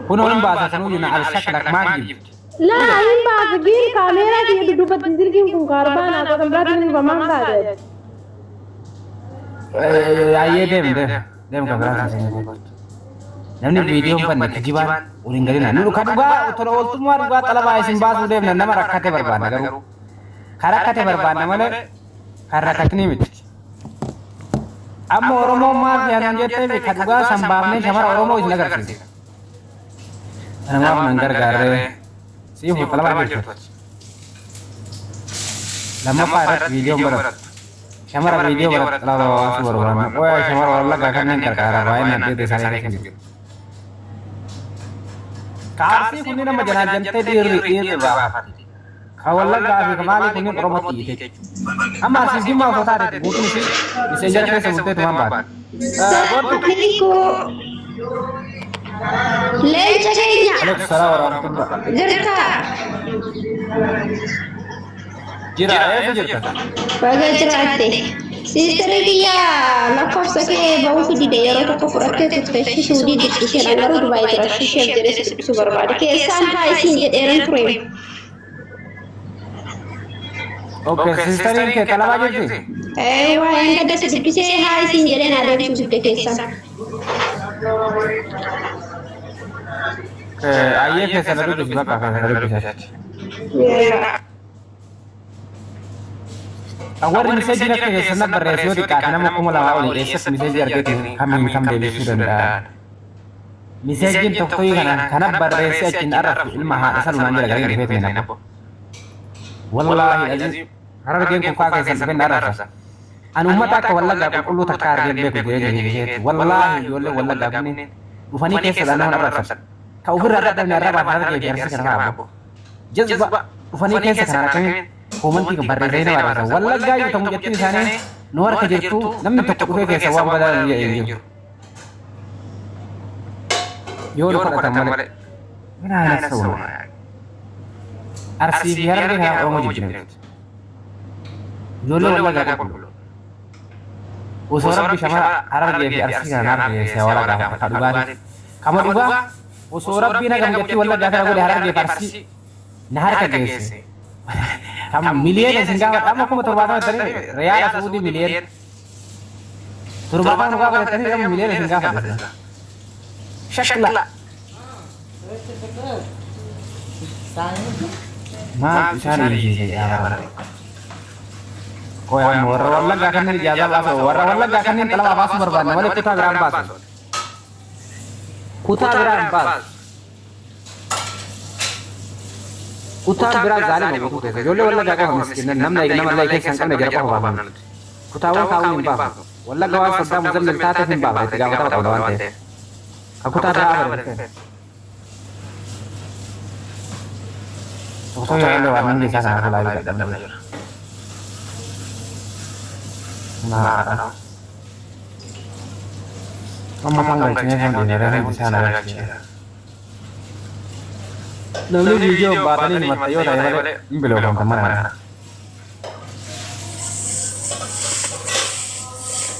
كنا وين بعد كانوا على شكلك ما جبت لا إن بعد جيل كاميرا دي بدو بتنزل كم كاربان أنا كم رات من بمان كذا يا dem kamera sini namni video banne kijiban urin garina nuru kaduga utolo oltuma duga talaba isin basu dem nama rakkate barbana garu karakate barbana male karakatni mit amma oromo ma yan jette be kaduga sambavne shamar oromo is nagar sini nama nangar garre si hu talaba be lama parat video barat shamar video barat talaba wasu barbana oya shamar walla gakanen karkara bae nanti desane ke Kasi kuni nama jalan jante diri bawa. Kawalla gafi kemali kuni promoti itu. Ama sisi mau kota ada butuh sih. Bisa jadi saya sebutnya teman bat. Assalamualaikum. Leja kayaknya. Waalaikumsalam warahmatullahi. Jerka. Jira ya jira. Bagai cerate. Sister dia lakop sake bau di daerah to kurate to spesies di discussion angaru dubai transition jadi super bad ke san hai sin je eren frame. Oke, sister ini ke kalau aja sih. Wah yang ada sedikit sih hai sin jadi ada yang sudah ke san. Ayah ke sana dulu juga kakak sana dulu bisa. Ya. Awal message nak ke sana berresio di kana mau kumula awal esas message arke kami debis sudah dah. Message ini tuh koi kana berresio cin araf ilmah asal manjil lagi di fetin apa. Wallahi azim harar gen ku ka ke sana araf. Anu mata ka wallahi ga kullu takar gen be ku je je wallahi yolle wallahi ga ni ufani ke sana araf. Ka ubur ada dan araf harar ke biar sana apa. Jazba ufani ke sana kan Komanti ke barre na wala wala gayo tong jetti sane nuwar ka jettu namni tokko ke sawam badal ya iyo yo lo kata male mina na sawa arsi biar de ha omo jibne yo lo wala ga ko usora bi sama arar ge arsi ga na ge sawala ga kaduga kamu duga usora bi na ga jetti wala ga ka go harar ge arsi nahar ka ge हम million Singapore हम को तुरबाता तरी riyal Saudi million तुरबाता नुका को तरी हम मिलियन सिंगापुर शक्ला मा बिचारी जी यार कोई हम वरवल्ला गाकन ने ज्यादा बात वरवल्ला गाकन ने तला आवाज बर्बाद वाले कुथा ग्राम पास Kuta berat zalim aku tuh. Jole wala jaga miskin. Namna lagi sangkan negara apa bawa. Kutawa kau nimba. Wala gawa sadda muzal milta te nimba. Tiga mata kawan te. Aku tak ada apa. Aku yang warna di sana aku lagi tak ada. Nah. Kamu tanggal ini kan di negara di sana lagi. Lalu video batalin matayo tayo belum kemana?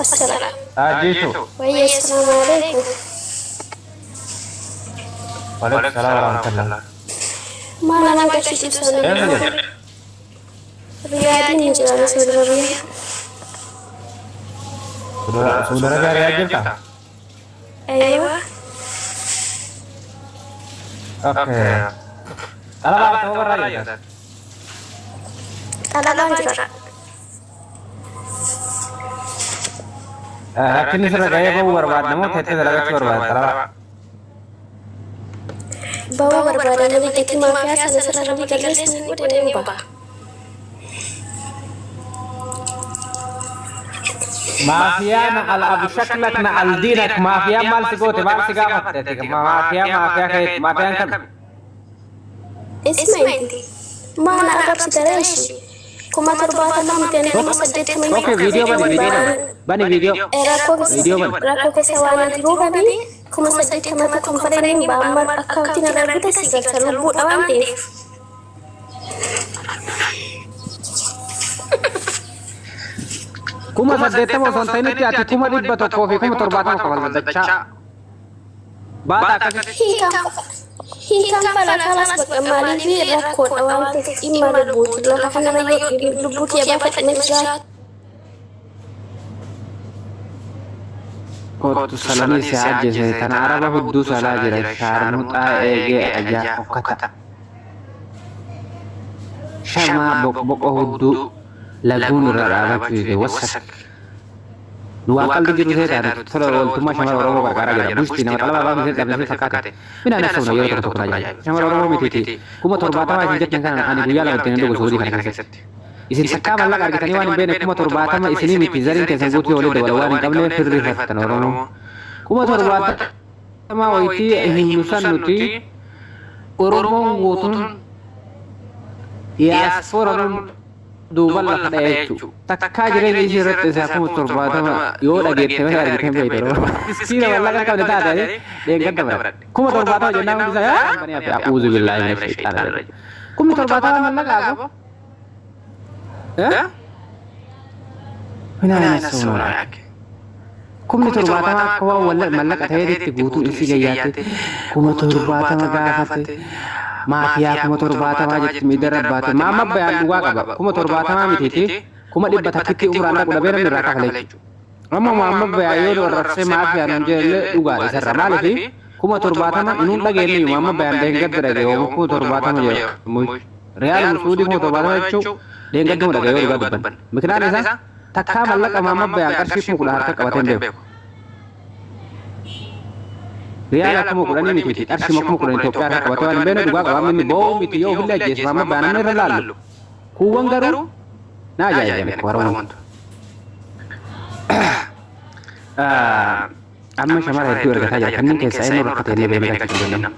Assalamualaikum. Gitu. Assalamualaikum. Waalaikumsalam warahmatullah. Mana nak kasih sana? Riyadin jalan saudara. Saudara dari aja tak? Ayo. Oke. Alamak, tahu berapa ya? Alamak juga. Kini sudah gaya bau berbat, namun tete terlalu berbat. Alamak. Bau berbat, namun tete mafia sana lebih keras nih, udah nembak. Mafia na al shaklak na al dinak mafia mal sigote mal sigamat tete mafia kayak mafia kan. اسمعي ما أنا أقرب ستريش كما تربط ممكن أن أصدق من Oke video bani video Rako kesawana tiruga bani kuma sadde mata kompareni ba amma accounting ala kita sigal salubu awante kuma sadde mo sontaini ti ati kuma dibba to kofi kuma torbata ko wal dacha Baata akkasii. Hiikan fala kanas bakka maaliif rakkoodha waan ta'eef dhimma lubbuuti lafa nama lubbuu kee baafatanii jiraatu. Kootu salanii si ajjeese tana araba hudduu salaa jira shaarmuxaa eegee ajaa uffata. Shamaa boqoqoo hudduu laguun irra dhaabachuu wasak. Nu qalbii jiru ta'e taate tola ooltummaa shamara Oromoo gargaaraa jira. Bushti nama qalama baafnee dhabnee fakkaate. Mina na sabna yeroo tokko tokko jira. Shamara Oromoo miti. Kuma 70 isin jettan kana ani guyyaa lama ittiin dhugu suudii kana keessatti. Isin takkaa mallaqa argatanii waan hin beekne kuma 70 isinii miti zariin keessan guutuu walii dabala waan hin qabne firri fattan Oromoo. Kuma 70 wayitii hin nusan nuti Oromoon guutuun diaaspooraan duuba lafa dha'ee jechuudha. Takkaa jireenya ishee irratti isaa kuma 70 yoo dhageette malee argitee fayyadamu. Siira mallaqa qabne taate deeggarta baradhe. Kuma 70 jennaan hundi isaa bani hafe a'uuzu billaahi min shayxaani rajim. Kuma 70 mallaqa qaba. Minaan suura yake. Kumni 70 akka waan mallaqa ta'eetti guutuun isii gayyaate kuma 70 gaafate. Maafiyaa kuma 70 jetti miidara baate maama bayaan dhugaa qaba kuma 70 mitiiti kuma 100 takkitti umraan dhaqu dhabeera irraa kafale jechuudha. Amma maama bayaan yoo rarsee maafiyaan hin jelle dhugaa isarra maaliif kuma 70 inuun dhageenye maama bayaan deengadda dhagee yoo kuma 70 jedhu real musuudi kuma 70 jechuudha deengadda dhagee yoo dhugaa dubban miknaan isaa takkaa mallaqa maama bayaan qarshii kuma 10 harka qabateen beeku. Riyaala kuma 10 miti qarshii kuma 10 Itoophiyaa irraa qabatee waan hin beekne dhugaa qaba inni boo miti yoo ofillee ajjeese maama baanaan irra laallu kuuwwan garuu naa ajaa'iban Oromoon. Amma shamara hedduu argataa jira kanneen keessaa eenyu rakkatee illee beekne kan jennu.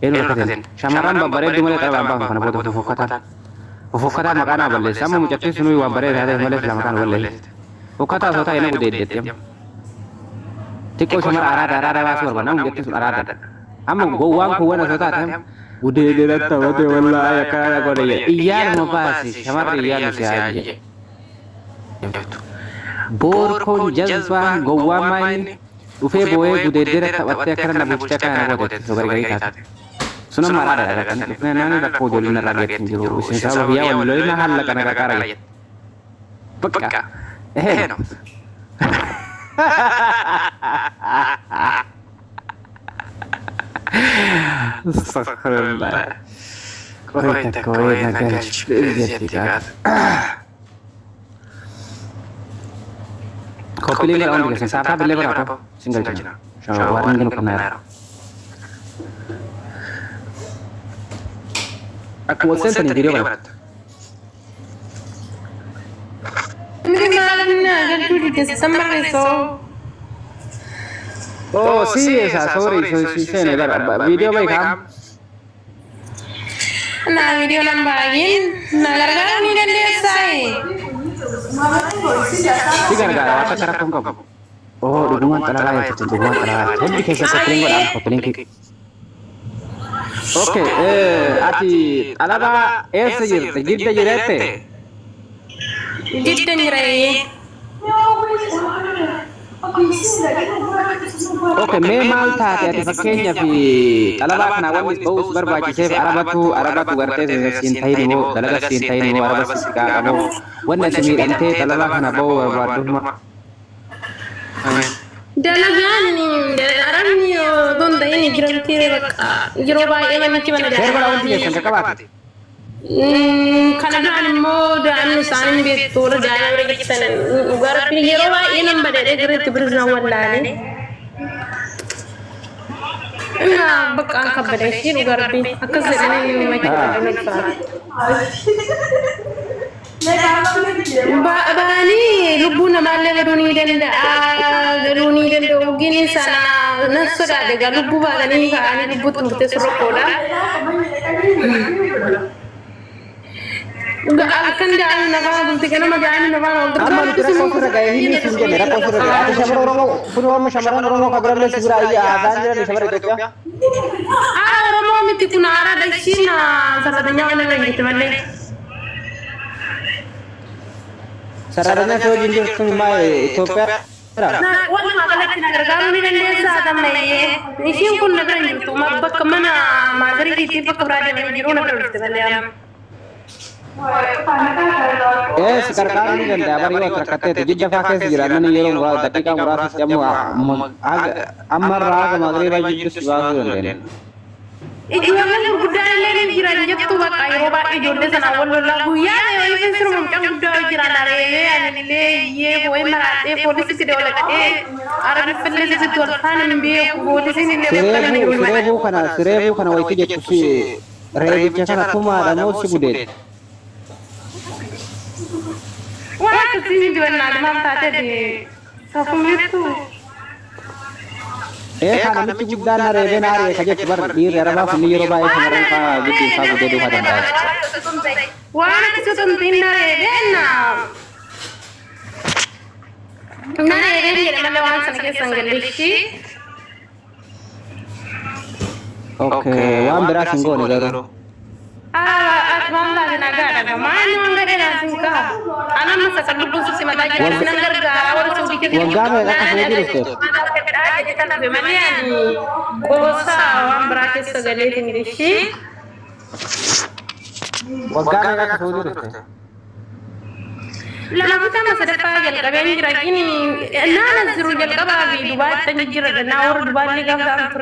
Eenyu rakkatee shamarran babbareedduu malee xarabaan baafa kana booda fofokkataa maqaa naa balleessa amma mucattiin sunuu waan bareedaa ta'e malee fila maqaan balleessa. Fokkataa osoo ta'e nama gudeeddeetti. Tikko shamara araada baasuu barbaada namu jettiin sun araada. Amma gowwaan kuuwwan osoo taate gudeedee taphatee wallaahi akkana godhe iyyaaluma baasi shamarri iyyaaluma si ajje. Boorkoon jazbaan gowwaan maayini dhufee boo'ee gudeedee taphattee akkana na bulchee akkana na godhe so gargarii taate. Sunamma araada kan dhufnee naani rakkoo ijoolleen irraa geettiin jiru isin sababa biyyaa wallolii na haala kana gargaara jedhe. Bakka ehee Astagfirullah. Koita nagalch bizzetigat. Kopi lagi orang dikasih siapa beli berapa? Single jana. Warna gini kenal. Aku mau send nih video berapa? Oh sí, esa, sorry, se negar. Video baik kan? Nah, video nambahin. Nah, gara-gara ini dan desa. Sí, gara-gara apa cara kongkong? Oh, dukungan telah itu, dukungan telah. Jadi kisah kopiling. Oke, ati alaba ese jirte, jirte jirete. Jirte jirai. Oke, memang taate ati fakkeenyaaf alaba kana waan ba'uus barbaachiseef arabatu gartee siintahin immoo dalaga siintahin immoo araba siqaa qabu wanna isin miidhamtee alaba kana ba'uu barbaaddu. Dalagaan arabni donda ini jiramtee bakka yeroo baay'ee namatti mana Seera balaa wanti keessan qaqqabaate. Kana daan immoo daan isaanii beektoora daa'ima beeksisan garbi yeroo baay'ee nan badadhee giriitti birzaan wallaale. Ina bakka an kabbadee fi garbi akkas jedhanii inni mati Baanii lubbuu namaallee gaduu ni danda'u gini sana nan sodaadhe egaa lubbuu baatanii ka'anii lubbuutti murtee surrokkoodha. Kan jalan nafas bulti kana majaan nafas Amma nuti rakkoo sirra ga'e hin isin jenne rakkoo sirra ga'e. Ati shamara Oromoo kun waan shamarran Oromoo kabirallee sibira aadaan jiran shamara Itoophiyaa. Oromoo miti kun aadaa ishiin sarratanya waan irra jirti malee. Sararanya soo jinjir sun maa Itoophiyaa walumaa galatti na gargaaruu ni dandeessaa tammayee ishiin kun na bira hin jirtu bakka mana maagariitiitti bakka biraa deemanii jiruu na bira dhufte malee amma. Si gargaaruu ni danda'a barii yoo rakkatteetu jidda fa'aa keessa jira namni yeroo muraasa daqiiqaa muraasatti amma irraa haga magariibaa jiddus baasuu dandeenya. Ijoolleen gurguddaan illee ni jiran jettu bakka yeroo baay'ee ijoollee sanaan wal lollaa guyyaa yoo ifin siruma mucaan guddaa jiran areebee anillee iyyee boo'ee maraatee poolisitti dabalatee arabifillee sitti wal faana hin beeku poolisiin illee bakka namni sireebuu kana wayitti jettu reebicha kana tumaadha moo si budeedha. Waan akkasiin dibannaa maal taatee safumeettu. Kana namichi guddaan na reebee na ari'e ka jechu bar dhiirri arabaa kun yeroo baay'ee shamarran fa'aa gidduu isaa gudee dhufaa danda'a. Waan akkasii tumtiin na reebee na reebee jedhe malee waan sana keessa hin galleeshi. Waan biraas hin goone garuu. Waan taate nagaadha maal waan gadheedhaan sin ka'a. Anaan masa lubbuun si mataa jira sinan gargaara warra suudii keessa. Waggaa meeqa akka fuudhii dhufteef? Gosa waan biraa keessa galeetiin dhiishi. Waggaa meeqa akka fuudhii dhufteef? Lamaafuu sadaffaa jalqabeen jira. Naana jiru jalqabaa fi Dubaatti jira. Naa warra Dubaatti gaafa ture.